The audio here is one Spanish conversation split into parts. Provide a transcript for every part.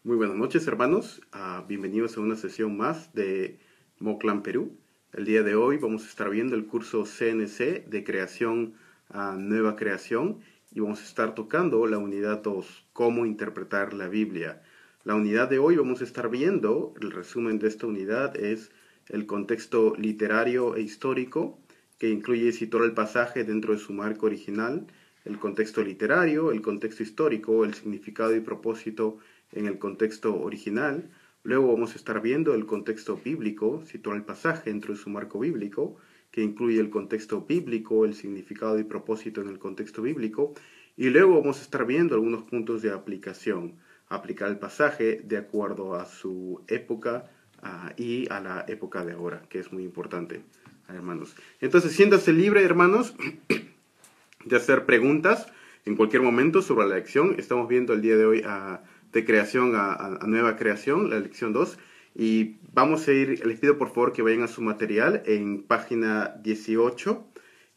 Muy buenas noches, hermanos. Bienvenidos a una sesión más de Moclan Perú. El día de hoy vamos a estar viendo el curso CNC de creación a nueva creación y vamos a estar tocando la unidad 2, cómo interpretar la Biblia. La unidad de hoy vamos a estar viendo, el resumen de esta unidad es el contexto literario e histórico, que incluye situar el pasaje dentro de su marco original, el contexto literario, el contexto histórico, el significado y propósito en el contexto original. Luego vamos a estar viendo el contexto bíblico, situar el pasaje dentro de su marco bíblico, que incluye el contexto bíblico, el significado y propósito en el contexto bíblico. Y luego vamos a estar viendo algunos puntos de aplicación. Aplicar el pasaje de acuerdo a su época y a la época de ahora, que es muy importante, hermanos. Entonces, siéntase libre, hermanos, de hacer preguntas en cualquier momento sobre la lección. Estamos viendo el día de hoy de creación a nueva creación, la lección 2. Y vamos a ir, les pido por favor que vayan a su material en página 18.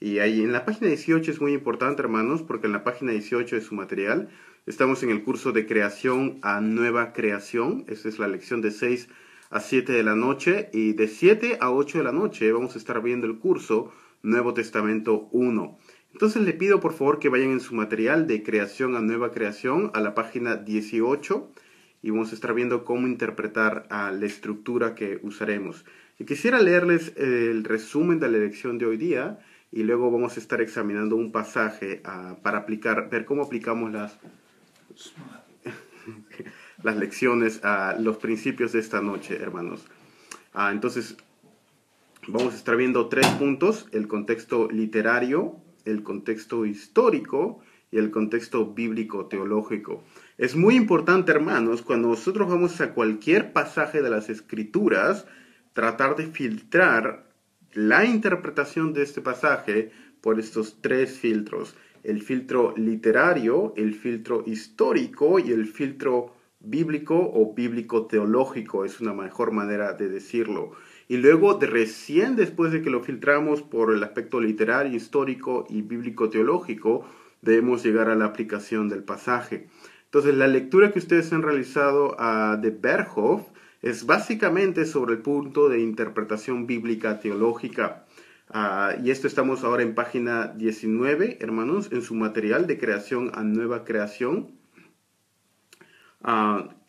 Y ahí en la página 18 es muy importante, hermanos, porque en la página 18 de su material estamos en el curso de creación a nueva creación. Esta es la lección de 6 a 7 de la noche. Y de 7 a 8 de la noche vamos a estar viendo el curso Nuevo Testamento 1. Entonces le pido por favor que vayan en su material de creación a nueva creación a la página 18 y vamos a estar viendo cómo interpretar la estructura que usaremos. Y quisiera leerles el resumen de la lección de hoy día y luego vamos a estar examinando un pasaje para ver cómo aplicamos las lecciones a los principios de esta noche, hermanos. Entonces vamos a estar viendo 3 puntos: el contexto literario, el contexto histórico y el contexto bíblico-teológico. Es muy importante, hermanos, cuando nosotros vamos a cualquier pasaje de las Escrituras, tratar de filtrar la interpretación de este pasaje por estos 3 filtros: el filtro literario, el filtro histórico y el filtro bíblico o bíblico-teológico, es una mejor manera de decirlo. Y luego, recién después de que lo filtramos por el aspecto literario, histórico y bíblico-teológico, debemos llegar a la aplicación del pasaje. Entonces, la lectura que ustedes han realizado de Berkhof es básicamente sobre el punto de interpretación bíblica teológica. Y esto estamos ahora en página 19, hermanos, en su material de creación a nueva creación.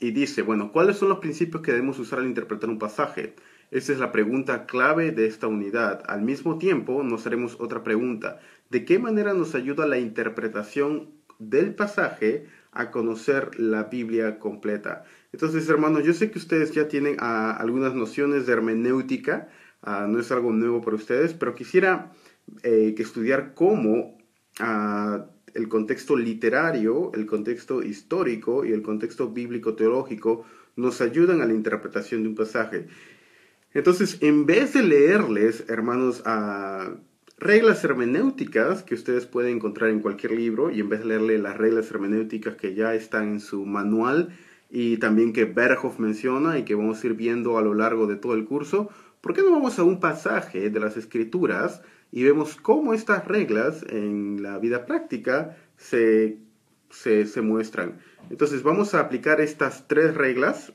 Y dice, bueno, ¿cuáles son los principios que debemos usar al interpretar un pasaje? Esa es la pregunta clave de esta unidad. Al mismo tiempo, nos haremos otra pregunta: ¿de qué manera nos ayuda la interpretación del pasaje a conocer la Biblia completa? Entonces, hermanos, yo sé que ustedes ya tienen algunas nociones de hermenéutica, no es algo nuevo para ustedes, pero quisiera que estudiar cómo el contexto literario, el contexto histórico y el contexto bíblico-teológico nos ayudan a la interpretación de un pasaje. Entonces, en vez de leerles, hermanos, reglas hermenéuticas que ustedes pueden encontrar en cualquier libro, y en vez de leerle las reglas hermenéuticas que ya están en su manual y también que Berkhof menciona y que vamos a ir viendo a lo largo de todo el curso, ¿por qué no vamos a un pasaje de las Escrituras y vemos cómo estas reglas en la vida práctica se muestran? Entonces vamos a aplicar estas 3 reglas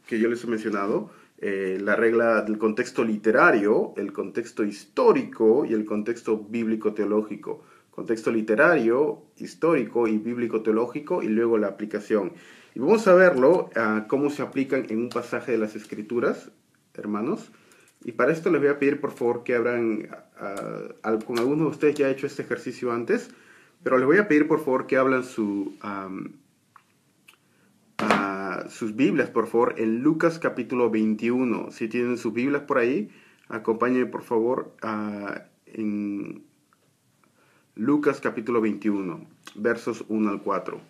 que yo les he mencionado: la regla del contexto literario, el contexto histórico y el contexto bíblico-teológico. Contexto literario, histórico y bíblico-teológico, y luego la aplicación. Y vamos a verlo, cómo se aplican en un pasaje de las Escrituras, hermanos. Y para esto les voy a pedir por favor que abran, con algunos de ustedes ya he hecho este ejercicio antes, pero les voy a pedir por favor que abran sus Biblias, por favor, en Lucas capítulo 21. Si tienen sus Biblias por ahí, acompáñenme por favor en Lucas capítulo 21, versos 1 al 4.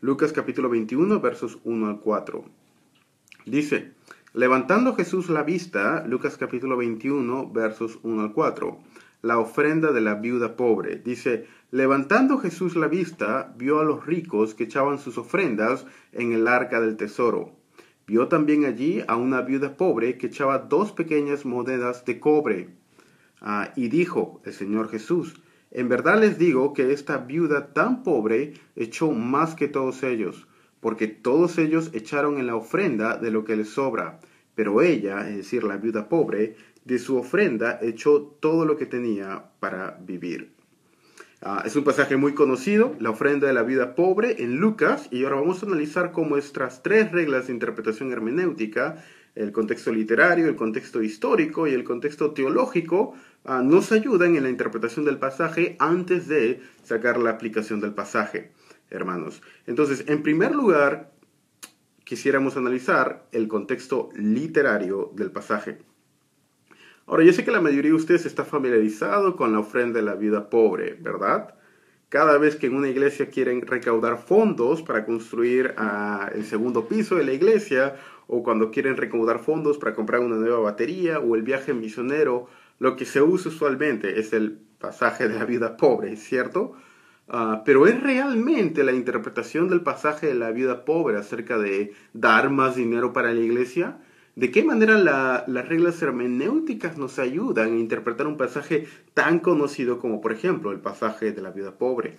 Lucas capítulo 21, versos 1 al 4. Dice: levantando Jesús la vista, Lucas capítulo 21, versos 1 al 4. La ofrenda de la viuda pobre. Dice: levantando Jesús la vista, vio a los ricos que echaban sus ofrendas en el arca del tesoro. Vio también allí a una viuda pobre que echaba 2 pequeñas monedas de cobre. Y dijo el Señor Jesús: en verdad les digo que esta viuda tan pobre echó más que todos ellos, porque todos ellos echaron en la ofrenda de lo que les sobra, pero ella, es decir, la viuda pobre, de su ofrenda echó todo lo que tenía para vivir. Es un pasaje muy conocido, la ofrenda de la viuda pobre en Lucas, y ahora vamos a analizar cómo estas tres reglas de interpretación hermenéutica, el contexto literario, el contexto histórico y el contexto teológico, nos ayudan en la interpretación del pasaje antes de sacar la aplicación del pasaje, hermanos. Entonces, en primer lugar, quisiéramos analizar el contexto literario del pasaje. Ahora, yo sé que la mayoría de ustedes está familiarizado con la ofrenda de la viuda pobre, ¿verdad? Cada vez que en una iglesia quieren recaudar fondos para construir el segundo piso de la iglesia, o cuando quieren recaudar fondos para comprar una nueva batería o el viaje misionero, lo que se usa usualmente es el pasaje de la viuda pobre, ¿cierto? Pero ¿es realmente la interpretación del pasaje de la viuda pobre acerca de dar más dinero para la iglesia? ¿De qué manera las reglas hermenéuticas nos ayudan a interpretar un pasaje tan conocido como, por ejemplo, el pasaje de la viuda pobre?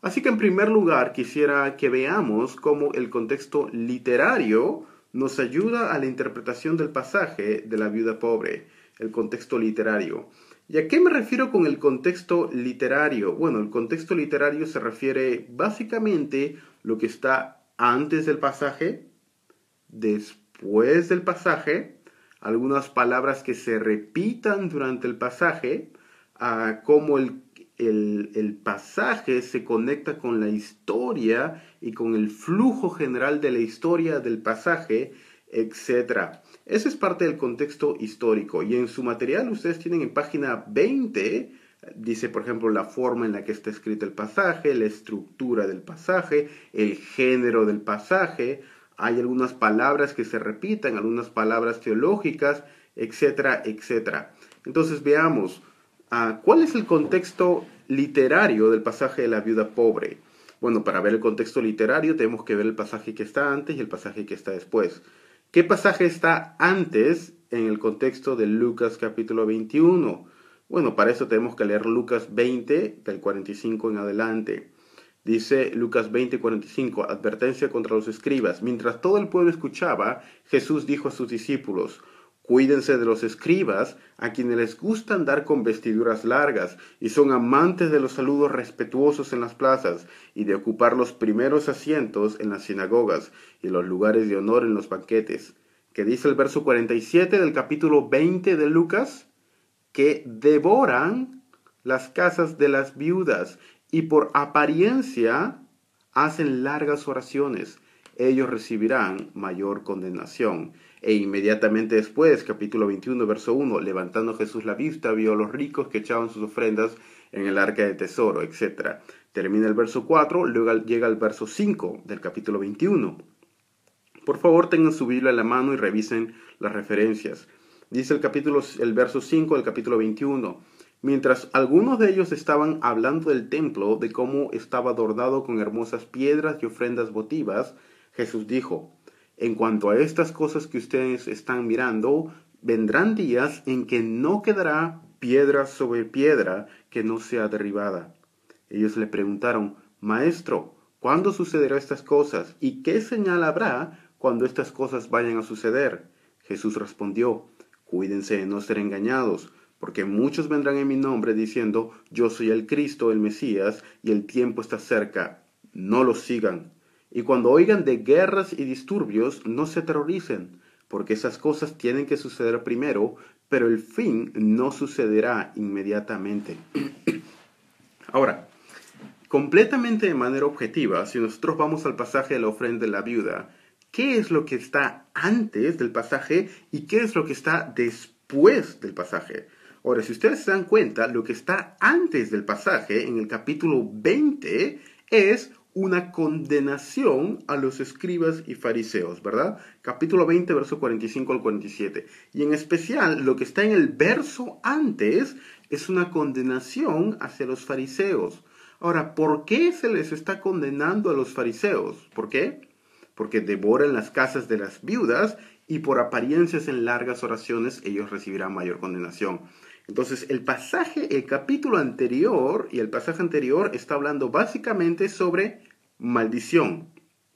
Así que en primer lugar quisiera que veamos cómo el contexto literario nos ayuda a la interpretación del pasaje de la viuda pobre, el contexto literario. ¿Y a qué me refiero con el contexto literario? Bueno, el contexto literario se refiere básicamente a lo que está antes del pasaje, después del pasaje, algunas palabras que se repitan durante el pasaje, cómo el pasaje se conecta con la historia y con el flujo general de la historia del pasaje, etc. Ese es parte del contexto histórico. Y en su material ustedes tienen en página 20, dice por ejemplo la forma en la que está escrito el pasaje, la estructura del pasaje, el género del pasaje. Hay algunas palabras que se repiten, algunas palabras teológicas, etcétera, etcétera. Entonces veamos, ¿cuál es el contexto literario del pasaje de la viuda pobre? Bueno, para ver el contexto literario tenemos que ver el pasaje que está antes y el pasaje que está después. ¿Qué pasaje está antes en el contexto de Lucas capítulo 21? Bueno, para eso tenemos que leer Lucas 20, del 45 en adelante. Dice Lucas 20:45, advertencia contra los escribas. Mientras todo el pueblo escuchaba, Jesús dijo a sus discípulos, cuídense de los escribas, a quienes les gusta andar con vestiduras largas, y son amantes de los saludos respetuosos en las plazas, y de ocupar los primeros asientos en las sinagogas, y los lugares de honor en los banquetes. ¿Qué dice el verso 47 del capítulo 20 de Lucas? Que devoran las casas de las viudas, y por apariencia hacen largas oraciones. Ellos recibirán mayor condenación. E inmediatamente después, capítulo 21, verso 1, levantando Jesús la vista, vio a los ricos que echaban sus ofrendas en el arca de tesoro, etc. Termina el verso 4, luego llega el verso 5 del capítulo 21. Por favor, tengan su Biblia en la mano y revisen las referencias. Dice el verso 5 del capítulo 21. Mientras algunos de ellos estaban hablando del templo, de cómo estaba adornado con hermosas piedras y ofrendas votivas, Jesús dijo, en cuanto a estas cosas que ustedes están mirando, vendrán días en que no quedará piedra sobre piedra que no sea derribada. Ellos le preguntaron, Maestro, ¿cuándo sucederán estas cosas? ¿Y qué señal habrá cuando estas cosas vayan a suceder? Jesús respondió, cuídense de no ser engañados, porque muchos vendrán en mi nombre diciendo, yo soy el Cristo, el Mesías, y el tiempo está cerca. No los sigan. Y cuando oigan de guerras y disturbios, no se aterroricen, porque esas cosas tienen que suceder primero, pero el fin no sucederá inmediatamente. Ahora, completamente de manera objetiva, si nosotros vamos al pasaje de la ofrenda de la viuda, ¿qué es lo que está antes del pasaje y qué es lo que está después del pasaje? Ahora, si ustedes se dan cuenta, lo que está antes del pasaje, en el capítulo 20, es una condenación a los escribas y fariseos, ¿verdad? Capítulo 20, verso 45 al 47. Y en especial, lo que está en el verso antes es una condenación hacia los fariseos. Ahora, ¿por qué se les está condenando a los fariseos? ¿Por qué? Porque devoran las casas de las viudas y por apariencias en largas oraciones ellos recibirán mayor condenación. Entonces, el capítulo anterior y el pasaje anterior está hablando básicamente sobre maldición,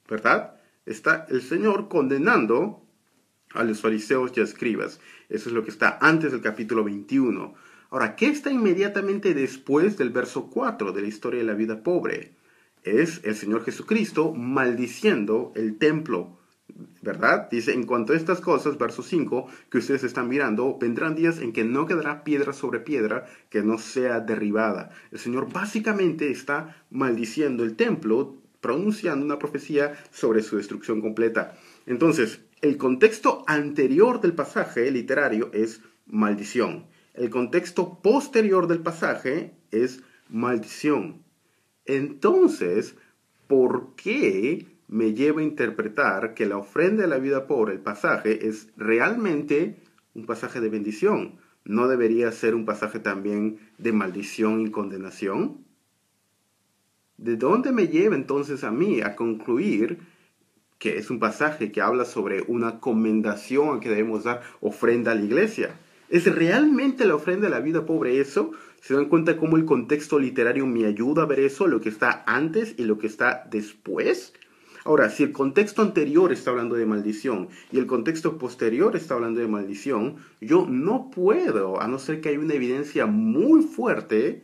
¿verdad? Está el Señor condenando a los fariseos y escribas. Eso es lo que está antes del capítulo 21. Ahora, ¿qué está inmediatamente después del verso 4 de la historia de la vida pobre? Es el Señor Jesucristo maldiciendo el templo, ¿verdad? Dice, en cuanto a estas cosas, verso 5, que ustedes están mirando, vendrán días en que no quedará piedra sobre piedra que no sea derribada. El Señor básicamente está maldiciendo el templo, pronunciando una profecía sobre su destrucción completa. Entonces, el contexto anterior del pasaje literario es maldición. El contexto posterior del pasaje es maldición. Entonces, ¿por qué me lleva a interpretar que la ofrenda de la vida pobre, el pasaje, es realmente un pasaje de bendición? ¿No debería ser un pasaje también de maldición y condenación? ¿De dónde me lleva entonces a mí a concluir que es un pasaje que habla sobre una comendación a que debemos dar ofrenda a la iglesia? ¿Es realmente la ofrenda de la vida pobre eso? ¿Se dan cuenta cómo el contexto literario me ayuda a ver eso, lo que está antes y lo que está después? Ahora, si el contexto anterior está hablando de maldición y el contexto posterior está hablando de maldición, yo no puedo, a no ser que haya una evidencia muy fuerte,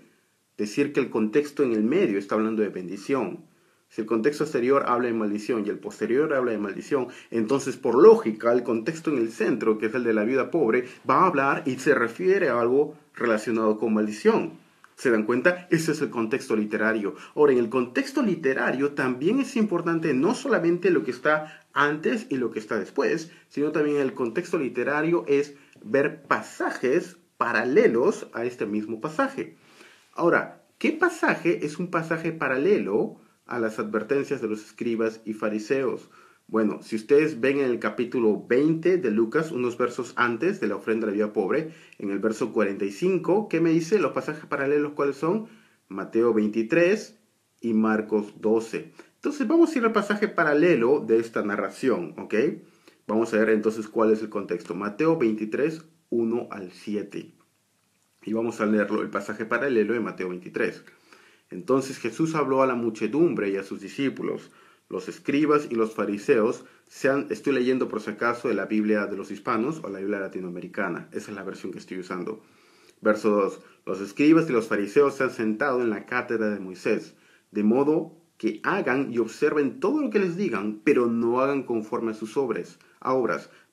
decir que el contexto en el medio está hablando de bendición. Si el contexto exterior habla de maldición y el posterior habla de maldición, entonces por lógica el contexto en el centro, que es el de la vida pobre, va a hablar y se refiere a algo relacionado con maldición. ¿Se dan cuenta? Ese es el contexto literario. Ahora, en el contexto literario también es importante no solamente lo que está antes y lo que está después, sino también el contexto literario es ver pasajes paralelos a este mismo pasaje. Ahora, ¿qué pasaje es un pasaje paralelo a las advertencias de los escribas y fariseos? Bueno, si ustedes ven en el capítulo 20 de Lucas, unos versos antes de la ofrenda de la vida pobre, en el verso 45, ¿qué me dice? Los pasajes paralelos, ¿cuáles son? Mateo 23 y Marcos 12. Entonces vamos a ir al pasaje paralelo de esta narración, ¿ok? Vamos a ver entonces cuál es el contexto. Mateo 23, 1 al 7. Y vamos a leerlo, el pasaje paralelo de Mateo 23. Entonces Jesús habló a la muchedumbre y a sus discípulos. Los escribas y los fariseos, estoy leyendo por si acaso de la Biblia de los hispanos o la Biblia latinoamericana. Esa es la versión que estoy usando. Verso 2. Los escribas y los fariseos se han sentado en la cátedra de Moisés, de modo que hagan y observen todo lo que les digan, pero no hagan conforme a sus obras,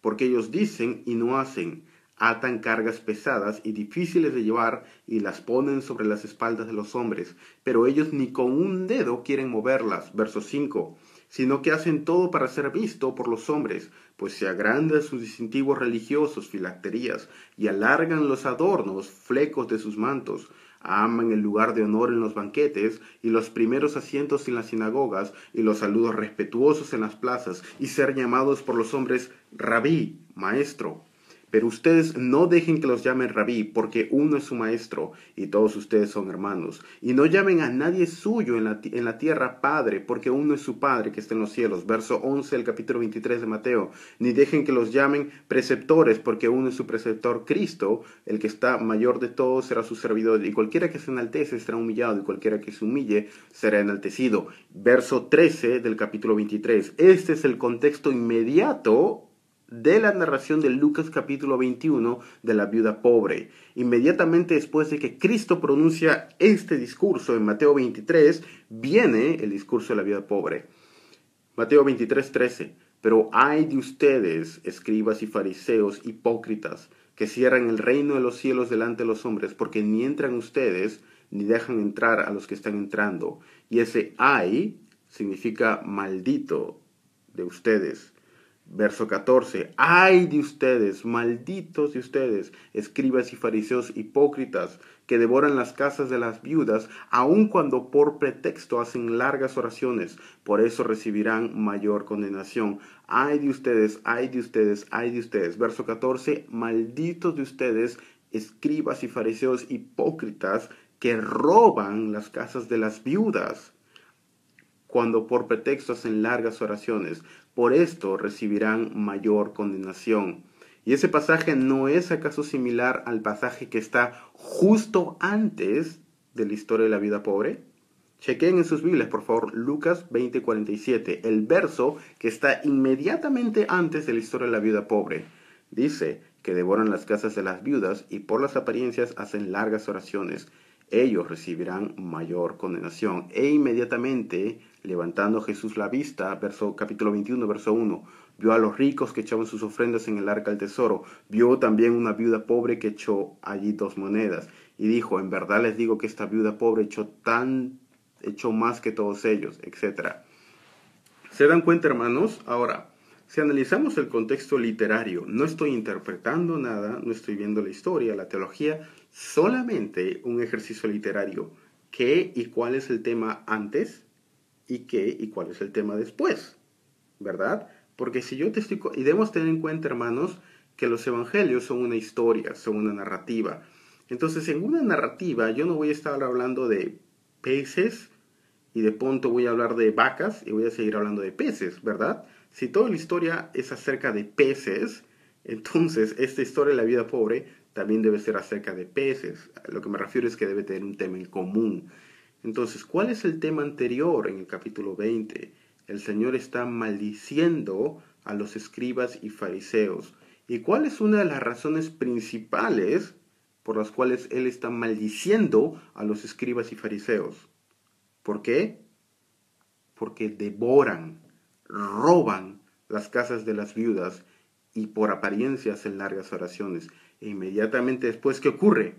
porque ellos dicen y no hacen. Atan cargas pesadas y difíciles de llevar y las ponen sobre las espaldas de los hombres, pero ellos ni con un dedo quieren moverlas. Verso 5. Sino que hacen todo para ser visto por los hombres, pues se agrandan sus distintivos religiosos, filacterías, y alargan los adornos, flecos de sus mantos. Aman el lugar de honor en los banquetes, y los primeros asientos en las sinagogas, y los saludos respetuosos en las plazas, y ser llamados por los hombres rabí, maestro. Pero ustedes no dejen que los llamen rabí, porque uno es su maestro, y todos ustedes son hermanos. Y no llamen a nadie suyo en la tierra padre, porque uno es su padre que está en los cielos. Verso 11 del capítulo 23 de Mateo. Ni dejen que los llamen preceptores, porque uno es su preceptor, Cristo. El que está mayor de todos será su servidor. Y cualquiera que se enaltece será humillado, y cualquiera que se humille será enaltecido. Verso 13 del capítulo 23. Este es el contexto inmediato de la narración de Lucas capítulo 21 de la viuda pobre. Inmediatamente después de que Cristo pronuncia este discurso en Mateo 23, viene el discurso de la viuda pobre. Mateo 23, 13. Pero ay de ustedes, escribas y fariseos hipócritas, que cierran el reino de los cielos delante de los hombres, porque ni entran ustedes, ni dejan entrar a los que están entrando. Y ese ay significa maldito de ustedes. Verso 14. ¡Ay de ustedes, malditos de ustedes, escribas y fariseos hipócritas, que devoran las casas de las viudas, aun cuando por pretexto hacen largas oraciones! Por eso recibirán mayor condenación. ¡Ay de ustedes, ay de ustedes, ay de ustedes! Verso 14. Malditos de ustedes, escribas y fariseos hipócritas, que roban las casas de las viudas, cuando por pretexto hacen largas oraciones. Por esto recibirán mayor condenación. ¿Y ese pasaje no es acaso similar al pasaje que está justo antes de la historia de la vida pobre? Chequen en sus Biblias, por favor, Lucas 20:47, el verso que está inmediatamente antes de la historia de la viuda pobre. Dice que devoran las casas de las viudas y por las apariencias hacen largas oraciones. Ellos recibirán mayor condenación. E inmediatamente, levantando Jesús la vista, capítulo 21, verso 1, vio a los ricos que echaban sus ofrendas en el arca del tesoro. Vio también una viuda pobre que echó allí 2 monedas. Y dijo, en verdad les digo que esta viuda pobre echó más que todos ellos, etc. ¿Se dan cuenta, hermanos? Ahora, si analizamos el contexto literario, no estoy interpretando nada, no estoy viendo la historia, la teología, solamente un ejercicio literario. ¿Qué y cuál es el tema antes? ¿Y qué y cuál es el tema después? ¿Verdad? Porque si yo te estoy... Y debemos tener en cuenta, hermanos, que los evangelios son una historia, son una narrativa. Entonces, en una narrativa, yo no voy a estar hablando de peces y de pronto voy a hablar de vacas y voy a seguir hablando de peces, ¿verdad? Si toda la historia es acerca de peces, entonces esta historia de la vida pobre también debe ser acerca de peces. Lo que me refiero es que debe tener un tema en común. Entonces, ¿cuál es el tema anterior en el capítulo 20? El Señor está maldiciendo a los escribas y fariseos. ¿Y cuál es una de las razones principales por las cuales Él está maldiciendo a los escribas y fariseos? ¿Por qué? Porque devoran, roban las casas de las viudas y por apariencia hacen largas oraciones. E inmediatamente después, ¿qué ocurre?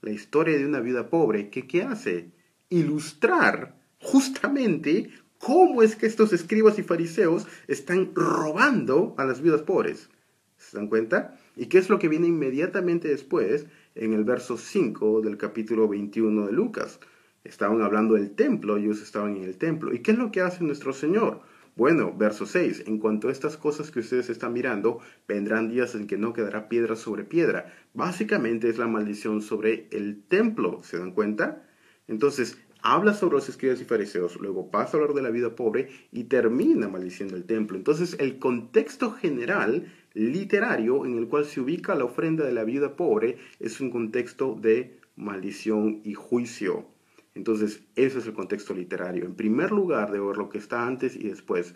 La historia de una viuda pobre, ¿qué hace? Ilustrar justamente cómo es que estos escribas y fariseos están robando a las viudas pobres. ¿Se dan cuenta? ¿Y qué es lo que viene inmediatamente después en el verso 5 del capítulo 21 de Lucas? Estaban hablando del templo, ellos estaban en el templo. ¿Y qué es lo que hace nuestro Señor? Bueno, verso 6, en cuanto a estas cosas que ustedes están mirando, vendrán días en que no quedará piedra sobre piedra. Básicamente es la maldición sobre el templo, ¿se dan cuenta? Entonces, habla sobre los escribas y fariseos, luego pasa a hablar de la vida pobre y termina maldiciendo el templo. Entonces, el contexto general literario en el cual se ubica la ofrenda de la viuda pobre es un contexto de maldición y juicio. Entonces, ese es el contexto literario. En primer lugar, debo ver lo que está antes y después.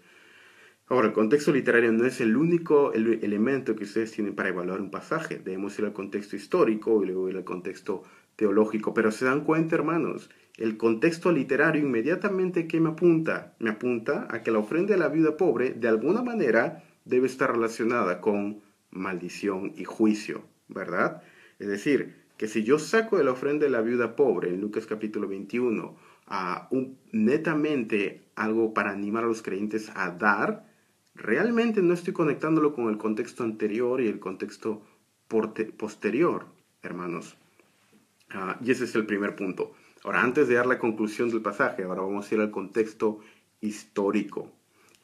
Ahora, el contexto literario no es el único elemento que ustedes tienen para evaluar un pasaje. Debemos ir al contexto histórico y luego ir al contexto teológico. Pero se dan cuenta, hermanos, el contexto literario inmediatamente ¿qué me apunta? Me apunta a que la ofrenda de la viuda pobre, de alguna manera, debe estar relacionada con maldición y juicio, ¿verdad? Es decir, que si yo saco de la ofrenda de la viuda pobre en Lucas capítulo 21 netamente algo para animar a los creyentes a dar, realmente no estoy conectándolo con el contexto anterior y el contexto posterior, hermanos. Y ese es el primer punto. Ahora, antes de dar la conclusión del pasaje, ahora vamos a ir al contexto histórico.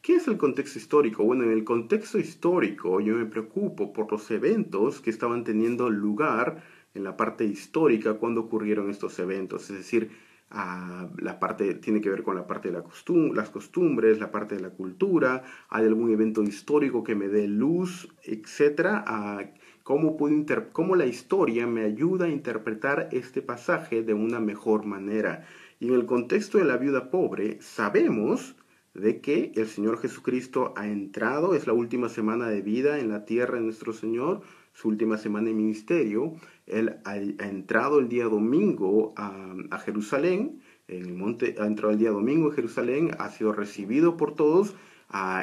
¿Qué es el contexto histórico? Bueno, en el contexto histórico yo me preocupo por los eventos que estaban teniendo lugar en la parte histórica cuando ocurrieron estos eventos. Es decir, la parte tiene que ver con la parte de las costumbres, la parte de la cultura, hay algún evento histórico que me dé luz, etcétera. Cómo la historia me ayuda a interpretar este pasaje de una mejor manera. Y en el contexto de la viuda pobre, sabemos de que el Señor Jesucristo ha entrado, es la última semana de vida en la tierra de nuestro Señor, su última semana de ministerio. Él ha entrado el día domingo a Jerusalén, en el monte, ha entrado el día domingo a Jerusalén, ha sido recibido por todos.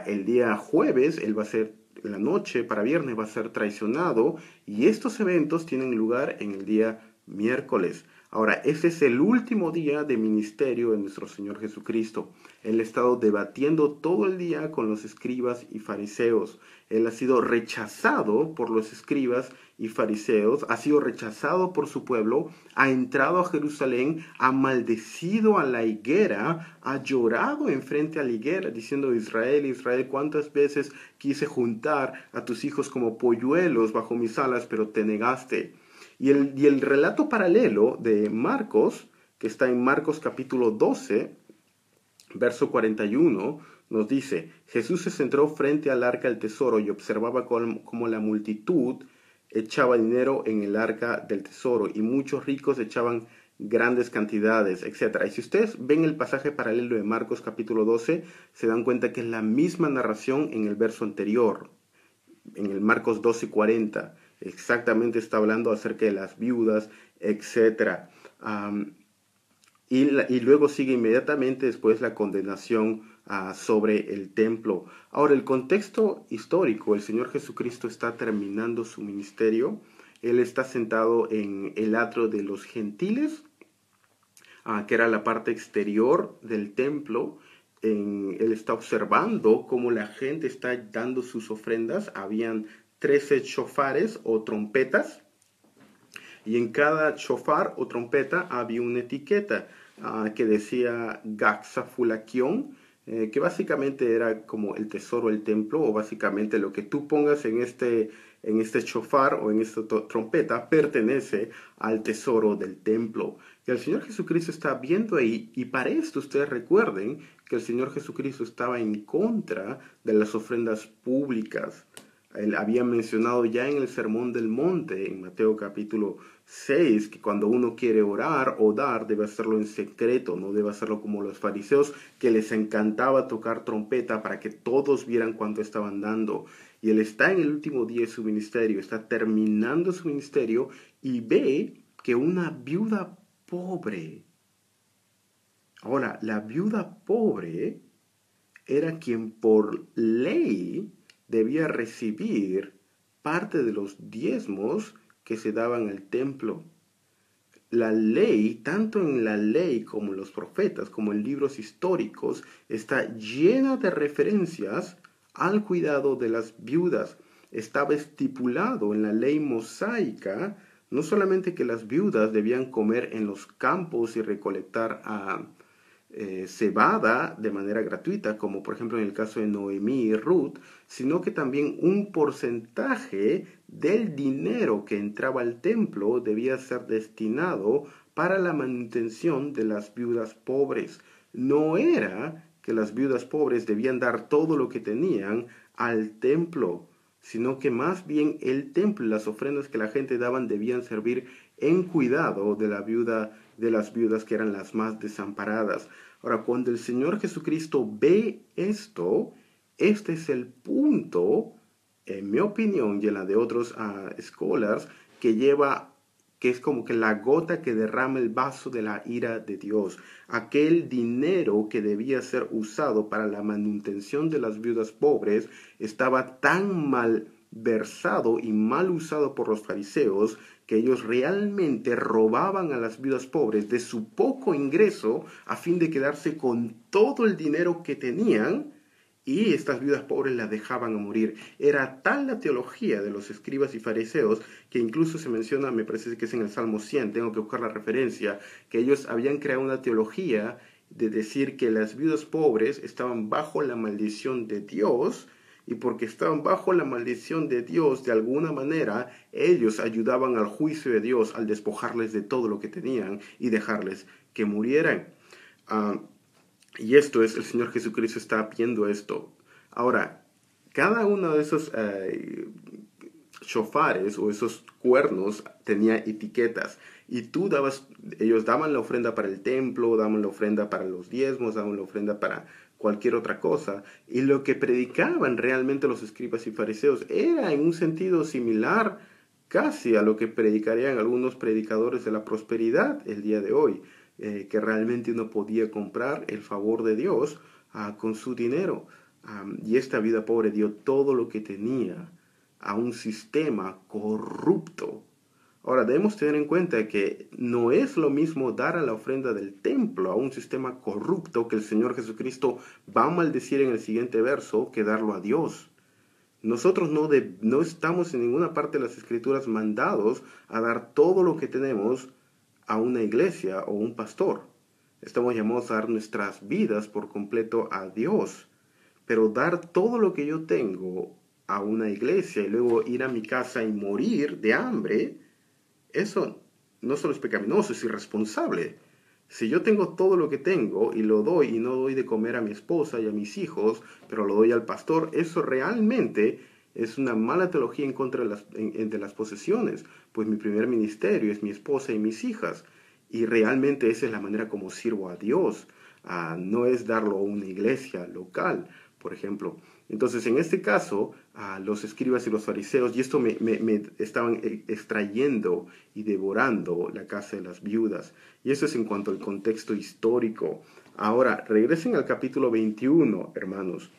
El día jueves, él va a ser, la noche para viernes va a ser traicionado, y estos eventos tienen lugar en el día miércoles. Ahora, este es el último día de ministerio de nuestro Señor Jesucristo. Él ha estado debatiendo todo el día con los escribas y fariseos. Él ha sido rechazado por los escribas y fariseos, ha sido rechazado por su pueblo, ha entrado a Jerusalén, ha maldecido a la higuera, ha llorado enfrente a la higuera, diciendo: Israel, Israel, cuántas veces quise juntar a tus hijos como polluelos bajo mis alas, pero te negaste. Y el relato paralelo de Marcos, que está en Marcos capítulo 12, verso 41, nos dice: Jesús se sentó frente al arca del tesoro y observaba cómo la multitud echaba dinero en el arca del tesoro, y muchos ricos echaban grandes cantidades, etc. Y si ustedes ven el pasaje paralelo de Marcos capítulo 12, se dan cuenta que es la misma narración en el verso anterior, en el Marcos 12:40. Exactamente está hablando acerca de las viudas, etc. Y luego sigue inmediatamente después la condenación sobre el templo. Ahora, el contexto histórico, el Señor Jesucristo está terminando su ministerio. Él está sentado en el atrio de los gentiles, que era la parte exterior del templo. Él está observando cómo la gente está dando sus ofrendas. Habían 13 shofares o trompetas, y en cada shofar o trompeta había una etiqueta que decía Gaxafulakion, que básicamente era como el tesoro del templo, o básicamente lo que tú pongas en este shofar o en esta trompeta pertenece al tesoro del templo. Y el Señor Jesucristo está viendo ahí, y para esto ustedes recuerden que el Señor Jesucristo estaba en contra de las ofrendas públicas. Él había mencionado ya en el Sermón del Monte, en Mateo capítulo 6, que cuando uno quiere orar o dar, debe hacerlo en secreto, no debe hacerlo como los fariseos, que les encantaba tocar trompeta para que todos vieran cuánto estaban dando. Y él está en el último día de su ministerio, está terminando su ministerio y ve que una viuda pobre. Ahora, la viuda pobre era quien por ley debía recibir parte de los diezmos que se daban al templo. La ley, tanto en la ley como en los profetas, como en libros históricos, está llena de referencias al cuidado de las viudas. Estaba estipulado en la ley mosaica no solamente que las viudas debían comer en los campos y recolectar cebada de manera gratuita, como por ejemplo en el caso de Noemí y Ruth, sino que también un porcentaje del dinero que entraba al templo debía ser destinado para la manutención de las viudas pobres. No era que las viudas pobres debían dar todo lo que tenían al templo, sino que más bien el templo y las ofrendas que la gente daban debían servir en cuidado de de las viudas que eran las más desamparadas. Ahora, cuando el Señor Jesucristo ve esto, este es el punto, en mi opinión y en la de otros scholars, que es como que la gota que derrama el vaso de la ira de Dios. Aquel dinero que debía ser usado para la manutención de las viudas pobres estaba tan mal versado y mal usado por los fariseos que ellos realmente robaban a las viudas pobres de su poco ingreso a fin de quedarse con todo el dinero que tenían, y estas viudas pobres las dejaban a morir. Era tal la teología de los escribas y fariseos que incluso se menciona, me parece que es en el Salmo 100, tengo que buscar la referencia, que ellos habían creado una teología de decir que las viudas pobres estaban bajo la maldición de Dios, y porque estaban bajo la maldición de Dios, de alguna manera, ellos ayudaban al juicio de Dios al despojarles de todo lo que tenían y dejarles que murieran. Y esto es, el Señor Jesucristo está viendo esto. Ahora, cada uno de esos shofares o esos cuernos tenía etiquetas, y ellos daban la ofrenda para el templo, daban la ofrenda para los diezmos, daban la ofrenda para cualquier otra cosa, y lo que predicaban realmente los escribas y fariseos era en un sentido similar casi a lo que predicarían algunos predicadores de la prosperidad el día de hoy, que realmente uno podía comprar el favor de Dios con su dinero. Y esta vida pobre dio todo lo que tenía a un sistema corrupto. Ahora, debemos tener en cuenta que no es lo mismo dar a la ofrenda del templo a un sistema corrupto que el Señor Jesucristo va a maldecir en el siguiente verso, que darlo a Dios. Nosotros no estamos en ninguna parte de las Escrituras mandados a dar todo lo que tenemos a una iglesia o un pastor. Estamos llamados a dar nuestras vidas por completo a Dios. Pero dar todo lo que yo tengo a una iglesia y luego ir a mi casa y morir de hambre, eso no solo es pecaminoso, es irresponsable. Si yo tengo todo lo que tengo y lo doy, y no doy de comer a mi esposa y a mis hijos, pero lo doy al pastor, eso realmente es una mala teología en contra de las posesiones, pues mi primer ministerio es mi esposa y mis hijas. y realmente esa es la manera como sirvo a Dios. No es darlo a una iglesia local, por ejemplo. Entonces, en este caso, los escribas y los fariseos, y esto me estaban extrayendo y devorando la casa de las viudas. Y eso es en cuanto al contexto histórico. Ahora, regresen al capítulo 21, hermanos.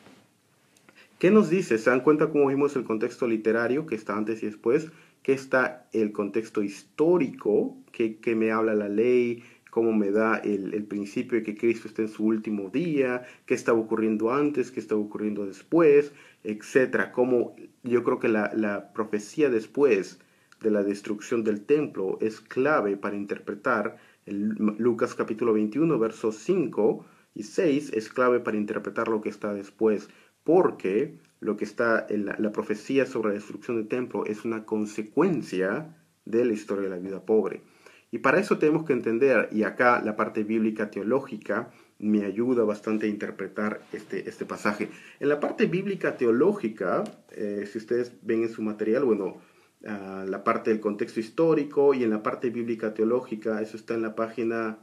¿Qué nos dice? ¿Se dan cuenta cómo vimos el contexto literario que está antes y después? ¿Qué está el contexto histórico? ¿Qué me habla la ley? ¿Cómo me da el principio de que Cristo está en su último día? ¿Qué estaba ocurriendo antes? ¿Qué estaba ocurriendo después? Etcétera. Cómo yo creo que la profecía después de la destrucción del templo es clave para interpretar Lucas capítulo 21, versos 5 y 6 es clave para interpretar lo que está después, porque lo que está en la profecía sobre la destrucción del templo es una consecuencia de la historia de la vida pobre. Y para eso tenemos que entender, y acá la parte bíblica teológica me ayuda bastante a interpretar este pasaje. En la parte bíblica teológica, si ustedes ven en su material, bueno, la parte del contexto histórico y en la parte bíblica teológica, eso está en la página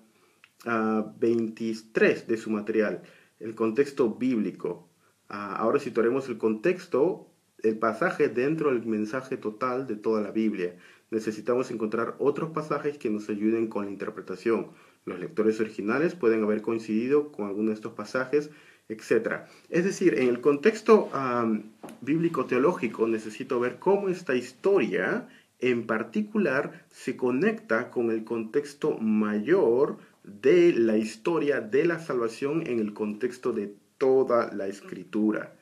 23 de su material, el contexto bíblico. Ahora situaremos el contexto, el pasaje dentro del mensaje total de toda la Biblia. Necesitamos encontrar otros pasajes que nos ayuden con la interpretación. Los lectores originales pueden haber coincidido con alguno de estos pasajes, etc. Es decir, en el contexto bíblico-teológico necesito ver cómo esta historia en particular se conecta con el contexto mayor de la historia de la salvación en el contexto de toda la escritura.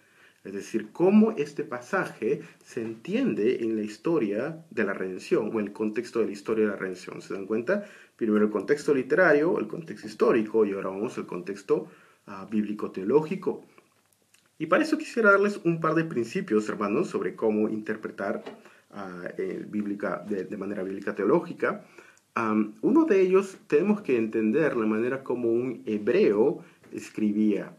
Es decir, cómo este pasaje se entiende en la historia de la redención o en el contexto de la historia de la redención. ¿Se dan cuenta? Primero el contexto literario, el contexto histórico y ahora vamos al contexto bíblico-teológico. Y para eso quisiera darles un par de principios, hermanos, sobre cómo interpretar de manera bíblica teológica. Uno de ellos, tenemos que entender la manera como un hebreo escribía.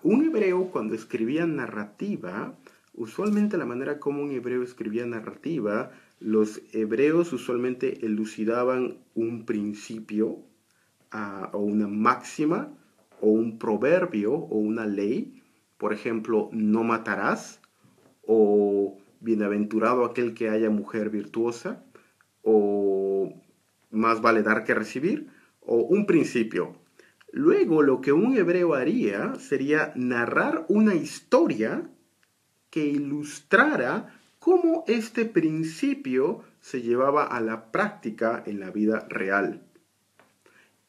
Un hebreo, cuando escribía narrativa, usualmente la manera como un hebreo escribía narrativa, los hebreos usualmente elucidaban un principio o una máxima o un proverbio o una ley. Por ejemplo, no matarás, o bienaventurado aquel que haya mujer virtuosa, o más vale dar que recibir, o un principio. Luego lo que un hebreo haría sería narrar una historia que ilustrara cómo este principio se llevaba a la práctica en la vida real.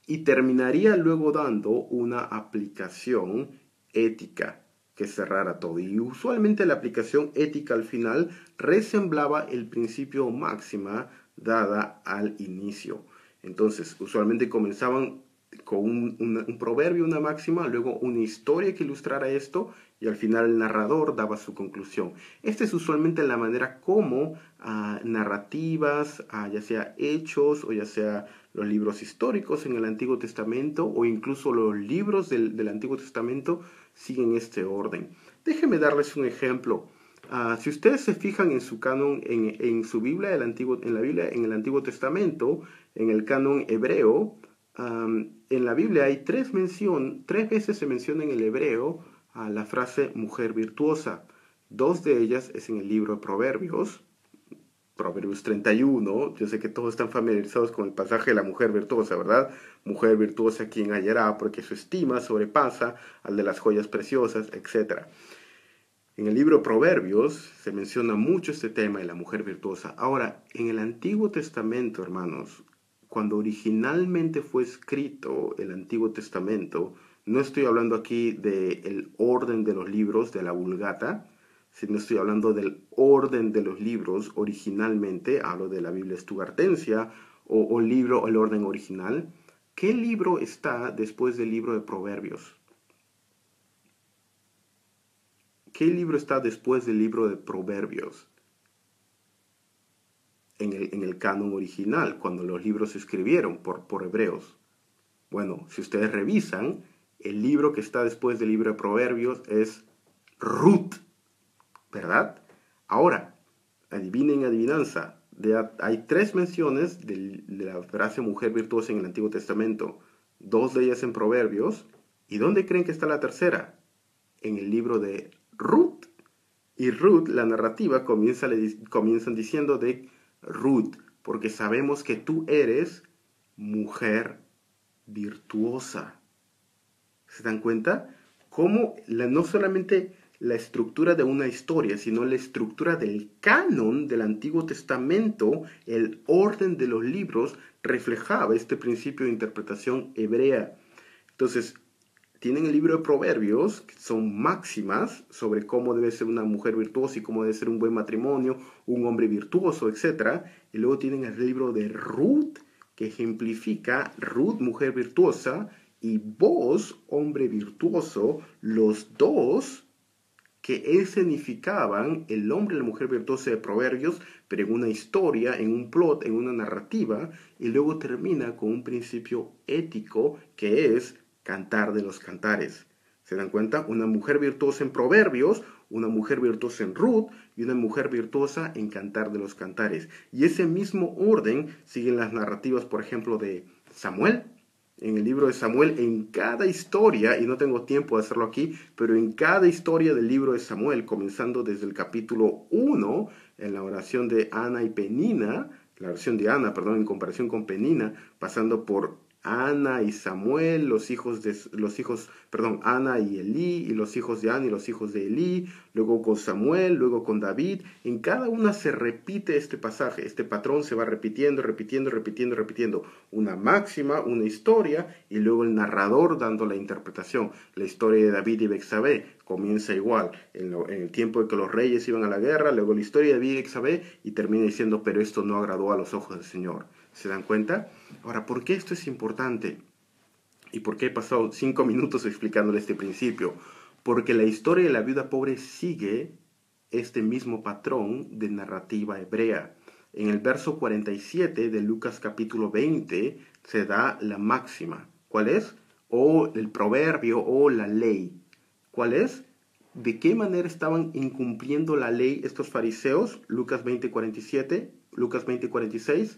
Y terminaría luego dando una aplicación ética que cerrara todo. Y usualmente la aplicación ética al final resemblaba el principio máxima dada al inicio. Entonces, usualmente comenzaban con un proverbio, una máxima, luego una historia que ilustrara esto y al final el narrador daba su conclusión. Esta es usualmente la manera como narrativas, ya sea hechos o ya sea los libros históricos en el Antiguo Testamento o incluso los libros del Antiguo Testamento siguen este orden. Déjenme darles un ejemplo. Si ustedes se fijan en su canon, en su Biblia, en la Biblia, en el Antiguo Testamento, en el canon hebreo, en la Biblia hay tres veces se menciona en el hebreo la frase mujer virtuosa. Dos de ellas es en el libro de Proverbios 31, yo sé que todos están familiarizados con el pasaje de la mujer virtuosa, ¿verdad? Mujer virtuosa quien hallará, porque su estima sobrepasa al de las joyas preciosas, etc. En el libro de Proverbios se menciona mucho este tema de la mujer virtuosa. Ahora, en el Antiguo Testamento, hermanos, cuando originalmente fue escrito el Antiguo Testamento, no estoy hablando aquí del orden de los libros de la Vulgata, sino estoy hablando del orden de los libros originalmente, hablo de la Biblia Estuartensia o el orden original. ¿Qué libro está después del libro de Proverbios? ¿Qué libro está después del libro de Proverbios? En el canon original, cuando los libros se escribieron por hebreos. Bueno, si ustedes revisan, el libro que está después del libro de Proverbios es Ruth, ¿verdad? Ahora, adivinen adivinanza, hay 3 menciones de la frase mujer virtuosa en el Antiguo Testamento, 2 de ellas en Proverbios. ¿Y dónde creen que está la tercera? En el libro de Ruth. Y Ruth, la narrativa, comienzan diciendo de Ruth, porque sabemos que tú eres mujer virtuosa. ¿Se dan cuenta? Cómo no solamente la estructura de una historia, sino la estructura del canon del Antiguo Testamento, el orden de los libros, reflejaba este principio de interpretación hebrea. Entonces, tienen el libro de Proverbios, que son máximas sobre cómo debe ser una mujer virtuosa y cómo debe ser un buen matrimonio, un hombre virtuoso, etc. Y luego tienen el libro de Ruth, que ejemplifica Ruth, mujer virtuosa, y Boaz, hombre virtuoso, los dos que escenificaban el hombre y la mujer virtuosa de Proverbios, pero en una historia, en un plot, en una narrativa, y luego termina con un principio ético que es Cantar de los Cantares. ¿Se dan cuenta? Una mujer virtuosa en Proverbios, una mujer virtuosa en Ruth y una mujer virtuosa en Cantar de los Cantares. Y ese mismo orden siguen las narrativas, por ejemplo, de Samuel. En el libro de Samuel, en cada historia, y no tengo tiempo de hacerlo aquí, pero en cada historia del libro de Samuel, comenzando desde el capítulo 1, en la oración de Ana y Penina, la oración de Ana, perdón, en comparación con Penina, pasando por Ana y Samuel, Ana y Elí, y los hijos de Ana y los hijos de Elí, luego con Samuel, luego con David. En cada una se repite este pasaje, este patrón se va repitiendo, repitiendo, repitiendo, repitiendo. Una máxima, una historia, y luego el narrador dando la interpretación. La historia de David y Betsabé comienza igual, en el tiempo de que los reyes iban a la guerra, luego la historia de David y Betsabé, y termina diciendo, pero esto no agradó a los ojos del Señor. ¿Se dan cuenta? Ahora, ¿por qué esto es importante? ¿Y por qué he pasado 5 minutos explicándole este principio? Porque la historia de la viuda pobre sigue este mismo patrón de narrativa hebrea. En el verso 47 de Lucas capítulo 20 se da la máxima. ¿Cuál es? O el proverbio o la ley. ¿Cuál es? ¿De qué manera estaban incumpliendo la ley estos fariseos? Lucas 20:47, Lucas 20:46.